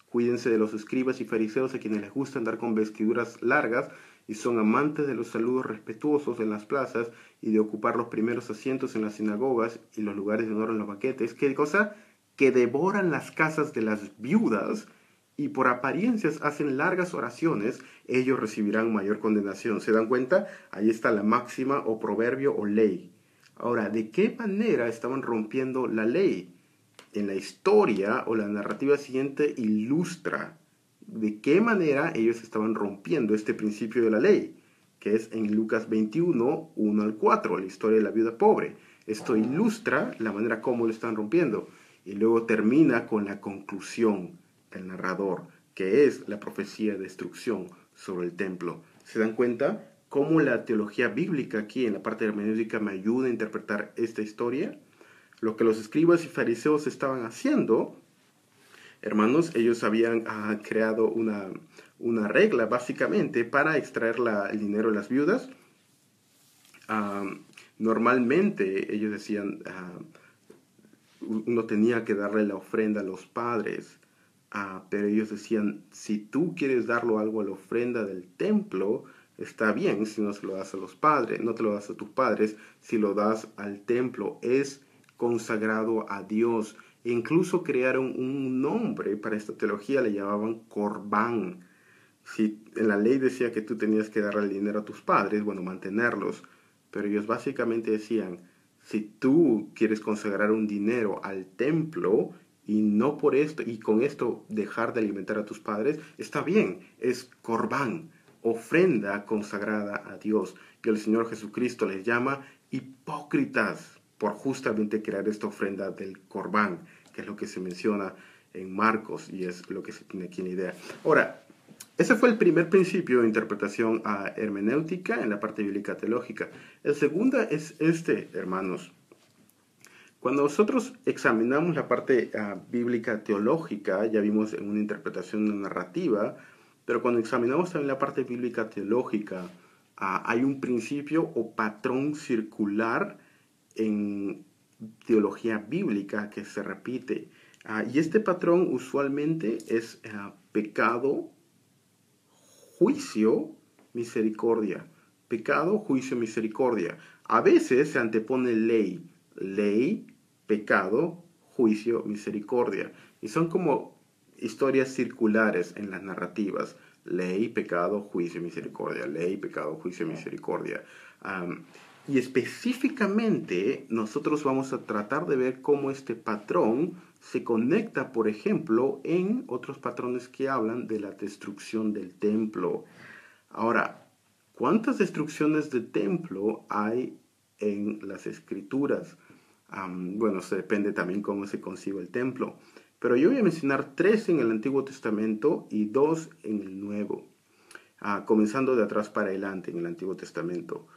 Cuídense de los escribas y fariseos a quienes les gusta andar con vestiduras largas y son amantes de los saludos respetuosos en las plazas y de ocupar los primeros asientos en las sinagogas y los lugares de honor en los banquetes. ¿Qué cosa? Que devoran las casas de las viudas y por apariencias hacen largas oraciones, ellos recibirán mayor condenación. ¿Se dan cuenta? Ahí está la máxima o proverbio o ley. Ahora, ¿de qué manera estaban rompiendo la ley? En la historia o la narrativa siguiente ilustra de qué manera ellos estaban rompiendo este principio de la ley, que es en Lucas 21, 1 al 4, la historia de la viuda pobre. Esto ilustra la manera como lo están rompiendo. Y luego termina con la conclusión del narrador, que es la profecía de destrucción sobre el templo. ¿Se dan cuenta cómo la teología bíblica aquí en la parte hermenéutica me ayuda a interpretar esta historia? Lo que los escribas y fariseos estaban haciendo, hermanos, ellos habían creado una regla básicamente para extraer el dinero de las viudas. Normalmente ellos decían, uno tenía que darle la ofrenda a los padres, pero ellos decían, si tú quieres darlo algo a la ofrenda del templo, está bien si no se lo das a los padres, no te lo das a tus padres, si lo das al templo, es consagrado a Dios. E incluso crearon un nombre para esta teología, le llamaban Corbán. Si en la ley decía que tú tenías que darle el dinero a tus padres, bueno, mantenerlos, pero ellos básicamente decían, si tú quieres consagrar un dinero al templo y no por esto, y con esto dejar de alimentar a tus padres, está bien, es Corbán, ofrenda consagrada a Dios. Que el Señor Jesucristo les llama hipócritas por justamente crear esta ofrenda del Corbán, que es lo que se menciona en Marcos y es lo que se tiene aquí en idea. Ahora, ese fue el primer principio de interpretación hermenéutica en la parte bíblica teológica. El segundo es este, hermanos. Cuando nosotros examinamos la parte bíblica teológica, ya vimos en una interpretación narrativa, pero cuando examinamos también la parte bíblica teológica, hay un principio o patrón circular en teología bíblica que se repite. Y este patrón usualmente es pecado, juicio, misericordia. Pecado, juicio, misericordia. A veces se antepone ley. Ley, pecado, juicio, misericordia. Y son como historias circulares en las narrativas. Ley, pecado, juicio, misericordia. Ley, pecado, juicio, misericordia. Y específicamente nosotros vamos a tratar de ver cómo este patrón se conecta, por ejemplo, en otros patrones que hablan de la destrucción del templo. Ahora, ¿cuántas destrucciones de templo hay en las escrituras? Bueno, se depende también cómo se concibe el templo. Pero yo voy a mencionar 3 en el Antiguo Testamento y 2 en el Nuevo. Comenzando de atrás para adelante en el Antiguo Testamento.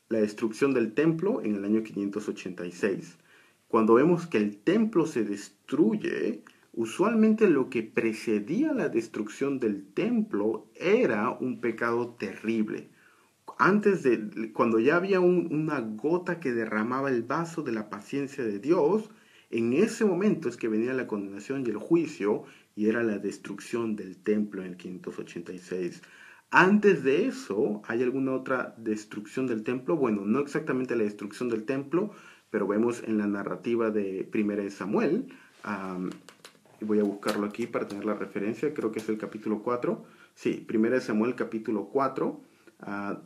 La destrucción del templo en el año 586. Cuando vemos que el templo se destruye, usualmente lo que precedía la destrucción del templo era un pecado terrible. Cuando ya había una gota que derramaba el vaso de la paciencia de Dios, en ese momento es que venía la condenación y el juicio, y era la destrucción del templo en el 586. Antes de eso, ¿hay alguna otra destrucción del templo? Bueno, no exactamente la destrucción del templo, pero vemos en la narrativa de 1 Samuel, voy a buscarlo aquí para tener la referencia, creo que es el capítulo 4, sí, 1 Samuel capítulo 4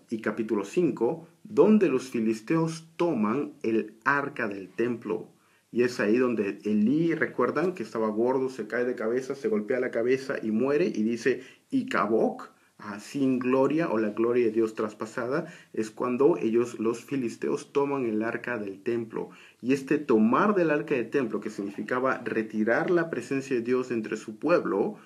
y capítulo 5, donde los filisteos toman el arca del templo. Y es ahí donde Elí, recuerdan que estaba gordo, se cae de cabeza, se golpea la cabeza y muere, y dice, y Caboc, sin gloria, o la gloria de Dios traspasada, es cuando los filisteos, toman el arca del templo. Y este tomar del arca del templo, que significaba retirar la presencia de Dios entre su pueblo,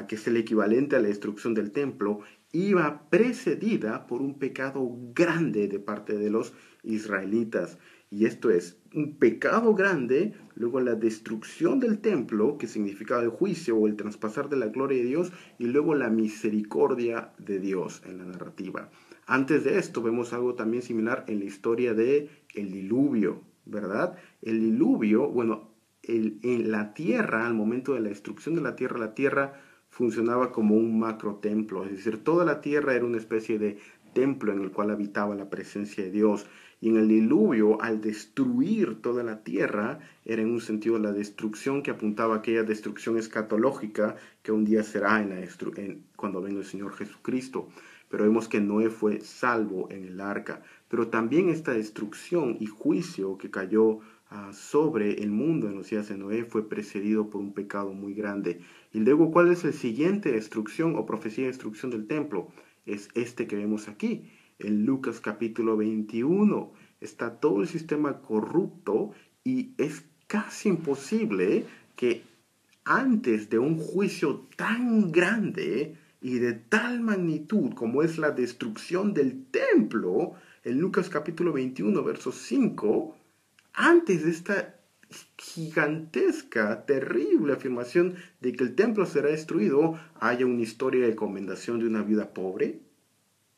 que es el equivalente a la destrucción del templo, iba precedida por un pecado grande de parte de los israelitas. Y esto es un pecado grande, luego la destrucción del templo, que significaba el juicio o el traspasar de la gloria de Dios, y luego la misericordia de Dios en la narrativa. Antes de esto vemos algo también similar en la historia de el diluvio, ¿verdad? El diluvio, bueno, en la tierra, al momento de la destrucción de la tierra funcionaba como un macro templo, es decir, toda la tierra era una especie de templo en el cual habitaba la presencia de Dios. Y en el diluvio, al destruir toda la tierra, era en un sentido la destrucción que apuntaba a aquella destrucción escatológica que un día será cuando venga el Señor Jesucristo. Pero vemos que Noé fue salvo en el arca. Pero también esta destrucción y juicio que cayó sobre el mundo en los días de Noé fue precedido por un pecado muy grande. Y luego, ¿cuál es el siguiente destrucción o profecía de destrucción del templo? Es este que vemos aquí. En Lucas capítulo 21 está todo el sistema corrupto, y es casi imposible que antes de un juicio tan grande y de tal magnitud como es la destrucción del templo, en Lucas capítulo 21, verso 5, antes de esta gigantesca, terrible afirmación de que el templo será destruido, haya una historia de encomendación de una viuda pobre,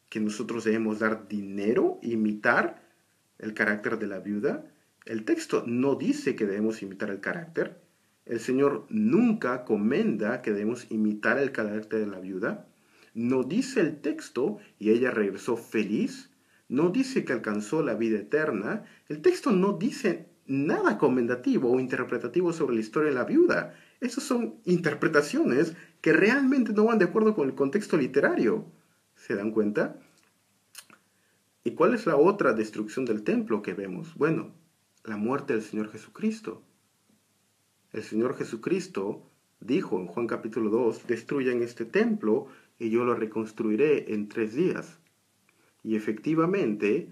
que nosotros debemos dar dinero, imitar el carácter de la viuda. El texto no dice que debemos imitar el carácter. El Señor nunca comenda que debemos imitar el carácter de la viuda. No dice el texto, y ella regresó feliz. No dice que alcanzó la vida eterna. El texto no dice nada comendativo o interpretativo sobre la historia de la viuda. Esas son interpretaciones que realmente no van de acuerdo con el contexto literario. ¿Se dan cuenta? ¿Y cuál es la otra destrucción del templo que vemos? Bueno, la muerte del Señor Jesucristo. El Señor Jesucristo dijo en Juan capítulo 2, destruyan este templo y yo lo reconstruiré en 3 días. Y efectivamente,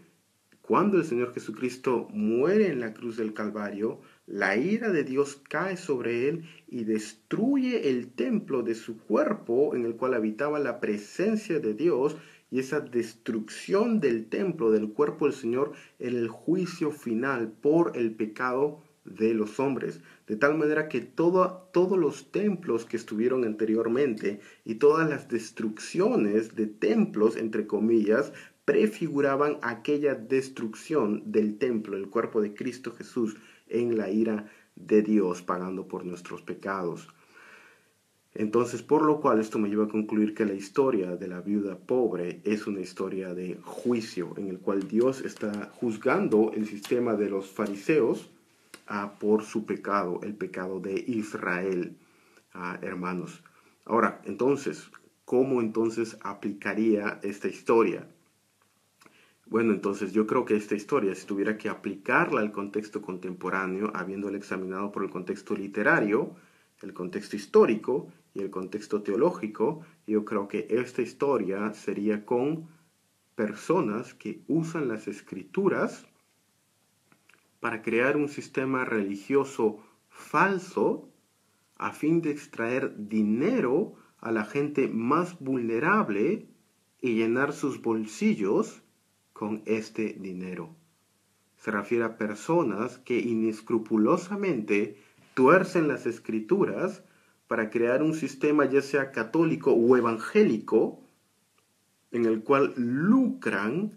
cuando el Señor Jesucristo muere en la cruz del Calvario, la ira de Dios cae sobre él y destruye el templo de su cuerpo en el cual habitaba la presencia de Dios, y esa destrucción del templo, del cuerpo del Señor, era el juicio final por el pecado de los hombres. De tal manera que todos los templos que estuvieron anteriormente y todas las destrucciones de templos, entre comillas, prefiguraban aquella destrucción del templo, el cuerpo de Cristo Jesús, en la ira de Dios pagando por nuestros pecados. Entonces, por lo cual esto me lleva a concluir que la historia de la viuda pobre es una historia de juicio, en el cual Dios está juzgando el sistema de los fariseos por su pecado, el pecado de Israel, hermanos. Ahora, entonces, ¿cómo entonces aplicaría esta historia? Bueno, entonces yo creo que esta historia, si tuviera que aplicarla al contexto contemporáneo, habiéndola examinado por el contexto literario, el contexto histórico y el contexto teológico, yo creo que esta historia sería con personas que usan las escrituras para crear un sistema religioso falso a fin de extraer dinero a la gente más vulnerable y llenar sus bolsillos con este dinero. Se refiere a personas que inescrupulosamente tuercen las escrituras para crear un sistema ya sea católico o evangélico en el cual lucran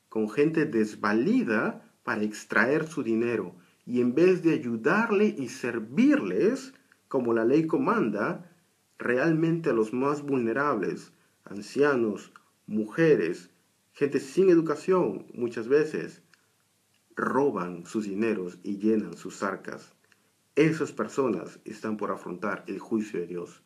con gente desvalida para extraer su dinero y en vez de ayudarle y servirles como la ley comanda, realmente a los más vulnerables, ancianos, mujeres, gente sin educación muchas veces, roban sus dineros y llenan sus arcas. Esas personas están por afrontar el juicio de Dios.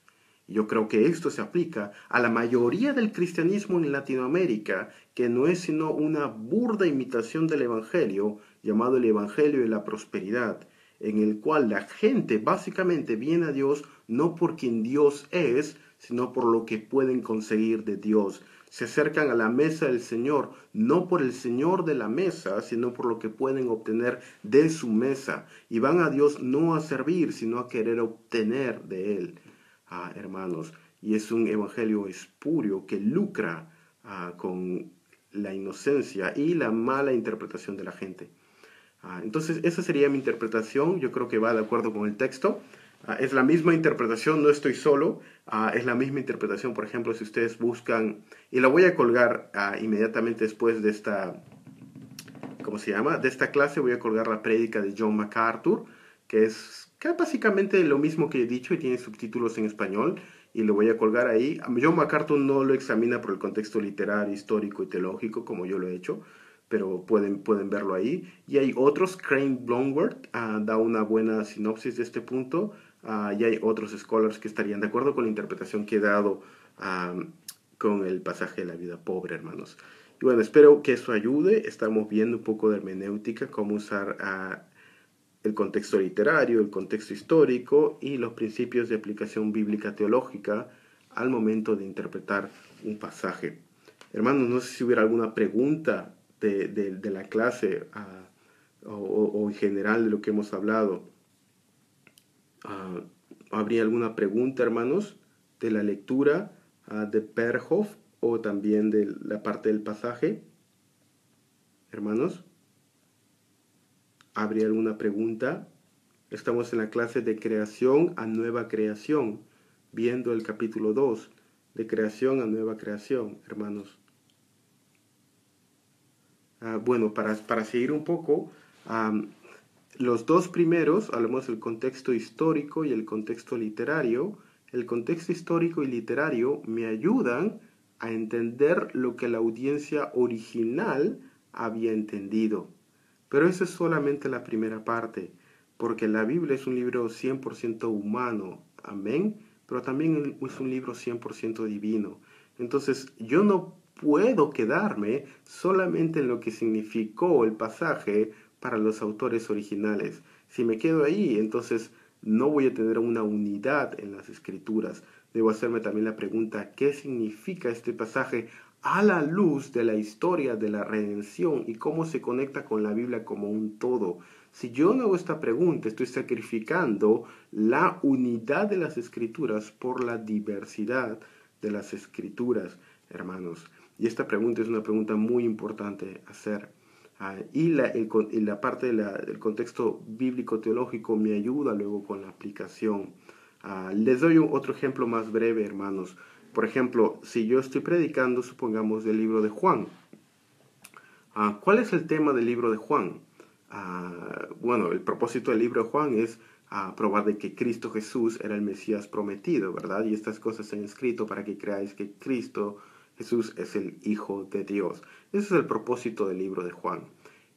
Yo creo que esto se aplica a la mayoría del cristianismo en Latinoamérica, que no es sino una burda imitación del Evangelio, llamado el Evangelio de la Prosperidad, en el cual la gente básicamente viene a Dios no por quien Dios es, sino por lo que pueden conseguir de Dios. Se acercan a la mesa del Señor no por el Señor de la mesa, sino por lo que pueden obtener de su mesa. Y van a Dios no a servir, sino a querer obtener de Él, hermanos. Y es un evangelio espurio que lucra con la inocencia y la mala interpretación de la gente. Entonces, esa sería mi interpretación. Yo creo que va de acuerdo con el texto. Es la misma interpretación, no estoy solo. Es la misma interpretación, por ejemplo, si ustedes buscan, y la voy a colgar inmediatamente después de esta, ¿cómo se llama? De esta clase voy a colgar la prédica de John MacArthur, que es básicamente lo mismo que he dicho y tiene subtítulos en español, y lo voy a colgar ahí. John MacArthur no lo examina por el contexto literario, histórico y teológico, como yo lo he hecho, pero pueden verlo ahí. Y hay otros, Crane Blomworth da una buena sinopsis de este punto, y hay otros scholars que estarían de acuerdo con la interpretación que he dado con el pasaje de la vida pobre, hermanos. Y bueno, espero que eso ayude. Estamos viendo un poco de hermenéutica, cómo usar el contexto literario, el contexto histórico y los principios de aplicación bíblica teológica al momento de interpretar un pasaje. Hermanos, no sé si hubiera alguna pregunta de la clase o en general de lo que hemos hablado. ¿Habría alguna pregunta, hermanos, de la lectura de Berhoff o también de la parte del pasaje? Hermanos, ¿habría alguna pregunta? Estamos en la clase de creación a nueva creación, viendo el capítulo 2, de creación a nueva creación, hermanos. Bueno, para seguir un poco, los dos primeros, hablamos del contexto histórico y el contexto literario. El contexto histórico y literario me ayudan a entender lo que la audiencia original había entendido. Pero eso es solamente la primera parte, porque la Biblia es un libro 100% humano, amén, pero también es un libro 100% divino. Entonces, yo no puedo quedarme solamente en lo que significó el pasaje para los autores originales. Si me quedo ahí, entonces no voy a tener una unidad en las escrituras. Debo hacerme también la pregunta, ¿qué significa este pasaje a la luz de la historia de la redención y cómo se conecta con la Biblia como un todo? Si yo no hago esta pregunta, estoy sacrificando la unidad de las escrituras por la diversidad de las escrituras, hermanos. Y esta pregunta es una pregunta muy importante hacer. Y la parte del contexto bíblico-teológico me ayuda luego con la aplicación. Les doy otro ejemplo más breve, hermanos. Por ejemplo, si yo estoy predicando, supongamos, del libro de Juan. ¿Cuál es el tema del libro de Juan? bueno, el propósito del libro de Juan es probar de que Cristo Jesús era el Mesías prometido, ¿verdad? Y estas cosas se han escrito para que creáis que Cristo Jesús es el Hijo de Dios. Ese es el propósito del libro de Juan.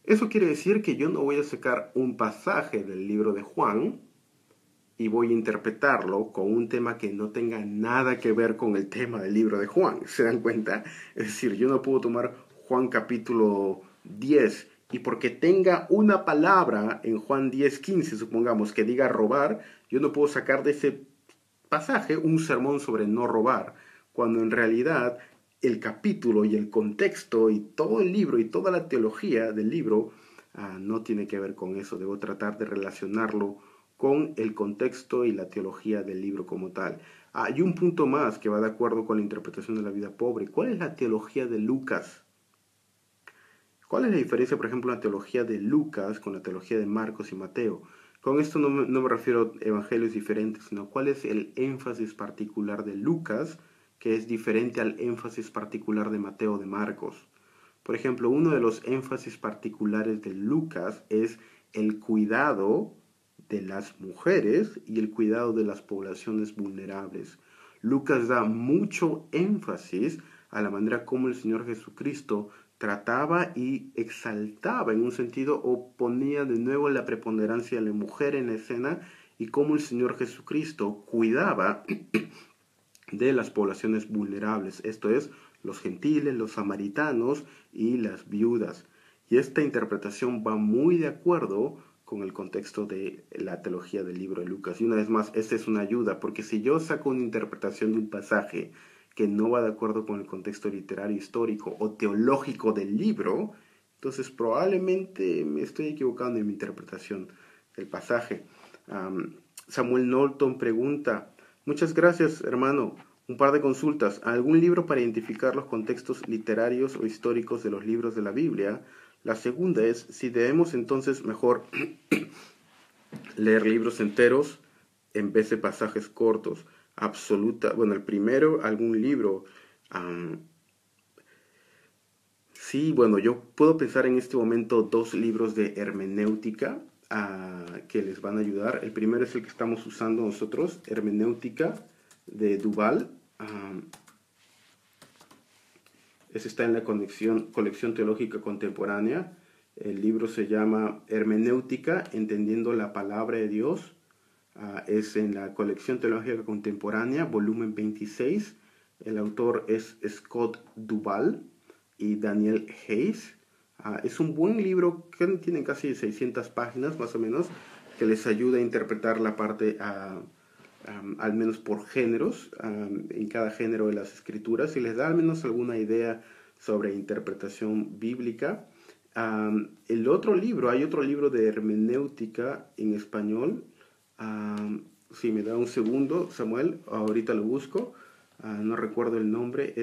Eso quiere decir que yo no voy a sacar un pasaje del libro de Juan y voy a interpretarlo con un tema que no tenga nada que ver con el tema del libro de Juan. ¿Se dan cuenta? Es decir, yo no puedo tomar Juan capítulo 10 y porque tenga una palabra en Juan 10:15, supongamos, que diga robar, yo no puedo sacar de ese pasaje un sermón sobre no robar, cuando en realidad el capítulo y el contexto y todo el libro y toda la teología del libro no tiene que ver con eso. Debo tratar de relacionarlo con el contexto y la teología del libro como tal. Hay un punto más que va de acuerdo con la interpretación de la vida pobre. ¿Cuál es la teología de Lucas? ¿Cuál es la diferencia, por ejemplo, en la teología de Lucas con la teología de Marcos y Mateo? Con esto no me refiero a evangelios diferentes, sino cuál es el énfasis particular de Lucas que es diferente al énfasis particular de Mateo o de Marcos. Por ejemplo, uno de los énfasis particulares de Lucas es el cuidado de las mujeres y el cuidado de las poblaciones vulnerables. Lucas da mucho énfasis a la manera como el Señor Jesucristo trataba y exaltaba en un sentido o ponía de nuevo la preponderancia de la mujer en la escena y cómo el Señor Jesucristo cuidaba de las poblaciones vulnerables, esto es, los gentiles, los samaritanos y las viudas. Y esta interpretación va muy de acuerdo con el contexto de la teología del libro de Lucas. Y una vez más, esta es una ayuda, porque si yo saco una interpretación de un pasaje que no va de acuerdo con el contexto literario, histórico o teológico del libro, entonces probablemente me estoy equivocando en mi interpretación del pasaje. Samuel Norton pregunta, muchas gracias, hermano. Un par de consultas. ¿Algún libro para identificar los contextos literarios o históricos de los libros de la Biblia? La segunda es si debemos entonces mejor leer libros enteros en vez de pasajes cortos. Bueno, el primero, algún libro. Sí, bueno, yo puedo pensar en este momento dos libros de hermenéutica que les van a ayudar. El primero es el que estamos usando nosotros, Hermenéutica de Duval. Ese está en la colección teológica contemporánea. El libro se llama Hermenéutica, entendiendo la palabra de Dios. Es en la colección teológica contemporánea, volumen 26. El autor es Scott Duval y Daniel Hayes. Es un buen libro que tiene casi 600 páginas más o menos, que les ayuda a interpretar la parte al menos por géneros, en cada género de las escrituras, y les da al menos alguna idea sobre interpretación bíblica. Hay otro libro de hermenéutica en español. Si me da un segundo, Samuel, ahorita lo busco. No recuerdo el nombre.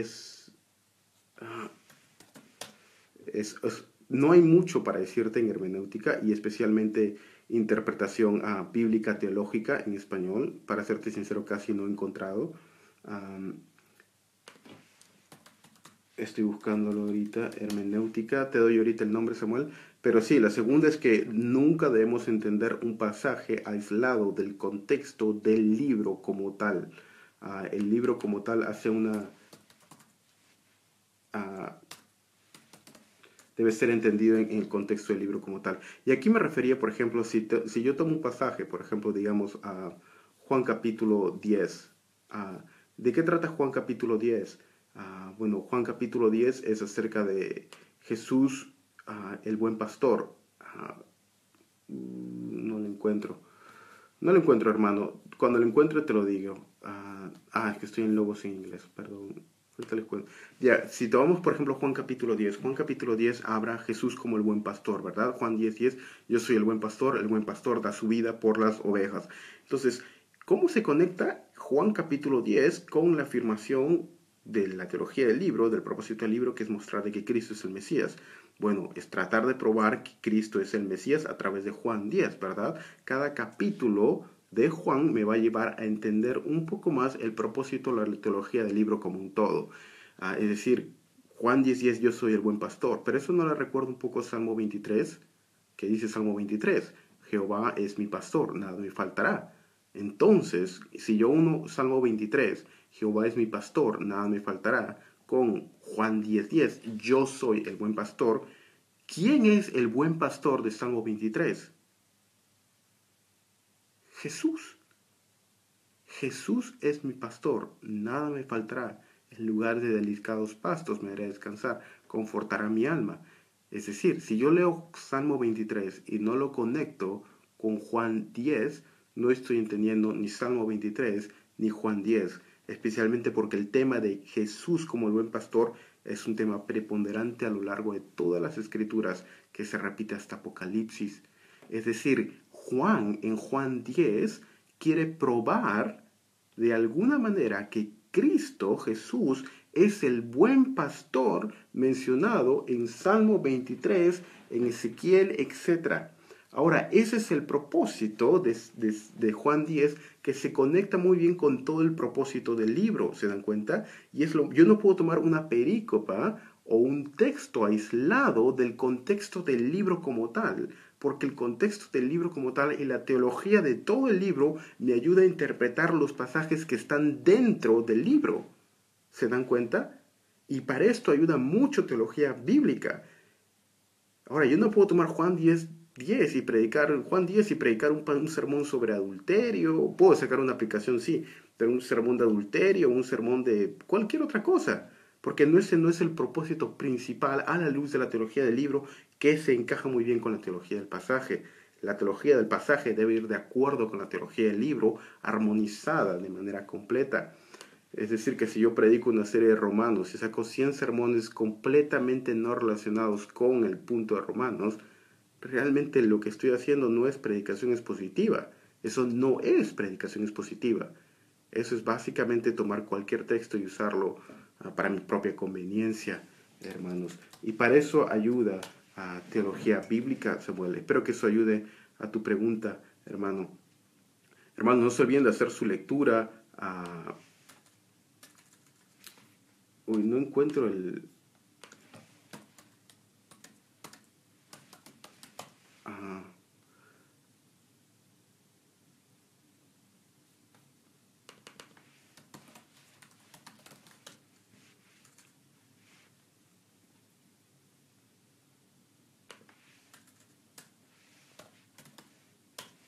No hay mucho para decirte en hermenéutica y especialmente interpretación bíblica teológica en español. Para serte sincero, casi no he encontrado. Estoy buscándolo ahorita, hermenéutica. Te doy ahorita el nombre, Samuel. Pero sí, la segunda es que nunca debemos entender un pasaje aislado del contexto del libro como tal. El libro como tal hace una... debe ser entendido en el contexto del libro como tal. Y aquí me refería, por ejemplo, si yo tomo un pasaje, por ejemplo, digamos, Juan capítulo 10. ¿De qué trata Juan capítulo 10? Bueno, Juan capítulo 10 es acerca de Jesús, el buen pastor. No lo encuentro. No lo encuentro, hermano. Cuando lo encuentre te lo digo. Es que estoy en Logos en inglés, perdón. Ahorita les cuento. Ya, si tomamos, por ejemplo, Juan capítulo 10. Juan capítulo 10 habla Jesús como el buen pastor, ¿verdad? Juan 10:10, yo soy el buen pastor da su vida por las ovejas. Entonces, ¿cómo se conecta Juan capítulo 10 con la afirmación de la teología del libro, del propósito del libro, que es mostrar de que Cristo es el Mesías? Bueno, es tratar de probar que Cristo es el Mesías a través de Juan 10, ¿verdad? Cada capítulo de Juan me va a llevar a entender un poco más el propósito de la teología del libro como un todo. Es decir, Juan 10:10, yo soy el buen pastor, pero eso no le recuerda un poco Salmo 23, que dice Salmo 23, Jehová es mi pastor, nada me faltará. Entonces, si yo uno Salmo 23, Jehová es mi pastor, nada me faltará, con Juan 10:10, yo soy el buen pastor, ¿quién es el buen pastor de Salmo 23? Jesús. Jesús es mi pastor, nada me faltará. En lugar de delicados pastos me hará descansar, confortará mi alma. Es decir, si yo leo Salmo 23 y no lo conecto con Juan 10, no estoy entendiendo ni Salmo 23 ni Juan 10, especialmente porque el tema de Jesús como el buen pastor es un tema preponderante a lo largo de todas las escrituras que se repite hasta Apocalipsis. Es decir, Juan en Juan 10 quiere probar de alguna manera que Cristo Jesús es el buen pastor mencionado en Salmo 23, en Ezequiel, etc. Ahora, ese es el propósito de Juan 10, que se conecta muy bien con todo el propósito del libro, ¿se dan cuenta? Y yo no puedo tomar una perícopa o un texto aislado del contexto del libro como tal, porque el contexto del libro como tal y la teología de todo el libro me ayuda a interpretar los pasajes que están dentro del libro. ¿Se dan cuenta? Y para esto ayuda mucho teología bíblica. Ahora, yo no puedo tomar Juan 10 y predicar Juan 10 y predicar un sermón sobre adulterio. Puedo sacar una aplicación, sí, pero un sermón de adulterio, un sermón de cualquier otra cosa. Porque ese no es el propósito principal a la luz de la teología del libro, que se encaja muy bien con la teología del pasaje. La teología del pasaje debe ir de acuerdo con la teología del libro, armonizada de manera completa. Es decir, que si yo predico una serie de Romanos y saco 100 sermones completamente no relacionados con el punto de Romanos, realmente lo que estoy haciendo no es predicación expositiva. Eso no es predicación expositiva. Eso es básicamente tomar cualquier texto y usarlo para mi propia conveniencia, hermanos. Y para eso ayuda a teología bíblica, Samuel. Espero que eso ayude a tu pregunta, hermano. Hermano, no se olviden de hacer su lectura. Uy, no encuentro el... ah,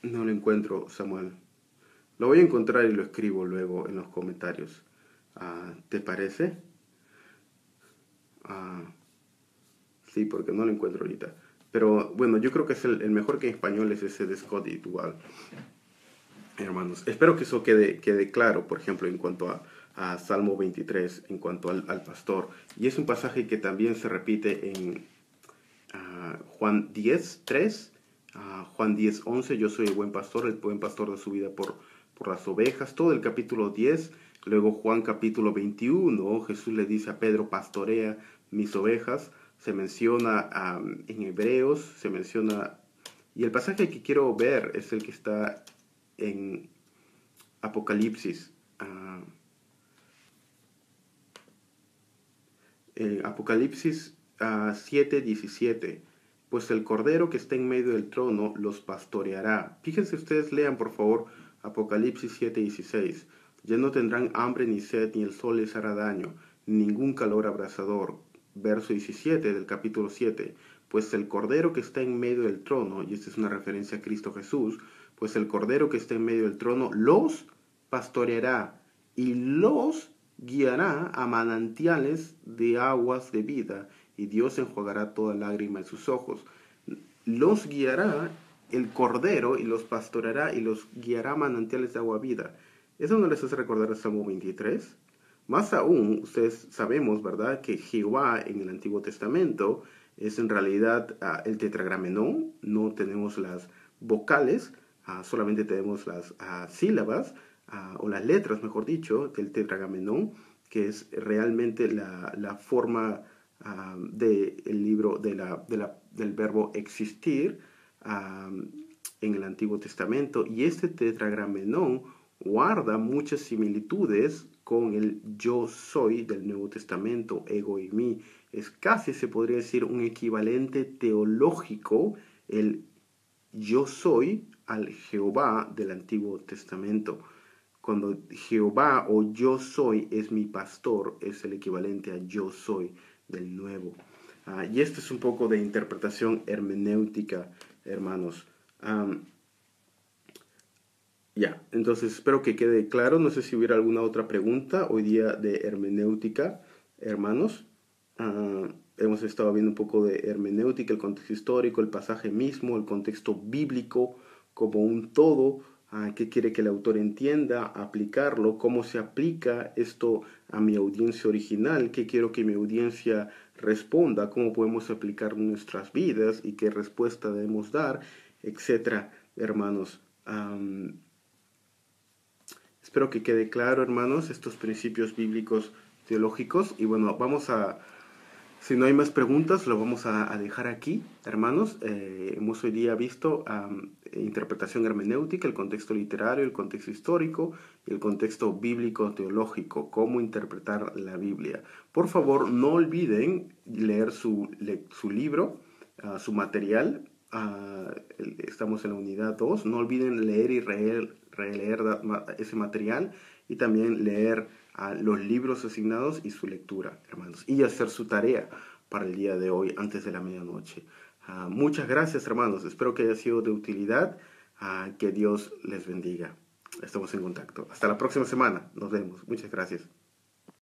no lo encuentro, Samuel. Lo voy a encontrar y lo escribo luego en los comentarios. ¿Te parece? Ah, sí, porque no lo encuentro ahorita. Pero bueno, yo creo que es el mejor que en español es ese de Scott igual. Hermanos, espero que eso quede claro, por ejemplo, en cuanto a Salmo 23, en cuanto al pastor. Y es un pasaje que también se repite en Juan 10:3, Juan 10:11, yo soy el buen pastor de su vida por las ovejas, todo el capítulo 10. Luego Juan capítulo 21, Jesús le dice a Pedro, pastorea mis ovejas. Se menciona en Hebreos, se menciona... Y el pasaje que quiero ver es el que está en Apocalipsis. Apocalipsis 7:17. Pues el cordero que está en medio del trono los pastoreará. Fíjense ustedes, lean por favor Apocalipsis 7:16. Ya no tendrán hambre ni sed, ni el sol les hará daño, ningún calor abrasador. Verso 17 del capítulo 7. Pues el cordero que está en medio del trono, y esta es una referencia a Cristo Jesús, pues el cordero que está en medio del trono los pastoreará y los guiará a manantiales de aguas de vida, y Dios enjuagará toda lágrima de sus ojos. Los guiará el cordero y los pastoreará y los guiará a manantiales de agua vida. ¿Eso no les hace recordar el Salmo 23? Más aún, ustedes sabemos, ¿verdad?, que Jehová en el Antiguo Testamento es en realidad el tetragramenón. No tenemos las vocales, solamente tenemos las sílabas, o las letras, mejor dicho, del tetragramenón, que es realmente la forma del libro del verbo existir en el Antiguo Testamento. Y este tetragramenón guarda muchas similitudes con el yo soy del Nuevo Testamento, ego y mí. Es casi, se podría decir, un equivalente teológico el yo soy al Jehová del Antiguo Testamento. Cuando Jehová o yo soy es mi pastor, es el equivalente a yo soy del Nuevo. Y esto es un poco de interpretación hermenéutica, hermanos. Entonces espero que quede claro. No sé si hubiera alguna otra pregunta hoy día de hermenéutica, hermanos. Hemos estado viendo un poco de hermenéutica, el contexto histórico, el pasaje mismo, el contexto bíblico como un todo, qué quiere que el autor entienda, aplicarlo, cómo se aplica esto a mi audiencia original, qué quiero que mi audiencia responda, cómo podemos aplicar nuestras vidas y qué respuesta debemos dar, etcétera, hermanos. Espero que quede claro, hermanos, estos principios bíblicos teológicos. Y bueno, si no hay más preguntas, lo vamos a dejar aquí, hermanos. Hemos hoy día visto interpretación hermenéutica, el contexto literario, el contexto histórico y el contexto bíblico teológico, cómo interpretar la Biblia. Por favor, no olviden leer su libro, su material. Estamos en la unidad 2. No olviden leer y releer ese material y también leer los libros asignados y su lectura, hermanos, y hacer su tarea para el día de hoy antes de la medianoche. Muchas gracias, hermanos. Espero que haya sido de utilidad. Que Dios les bendiga. Estamos en contacto. Hasta la próxima semana. Nos vemos. Muchas gracias.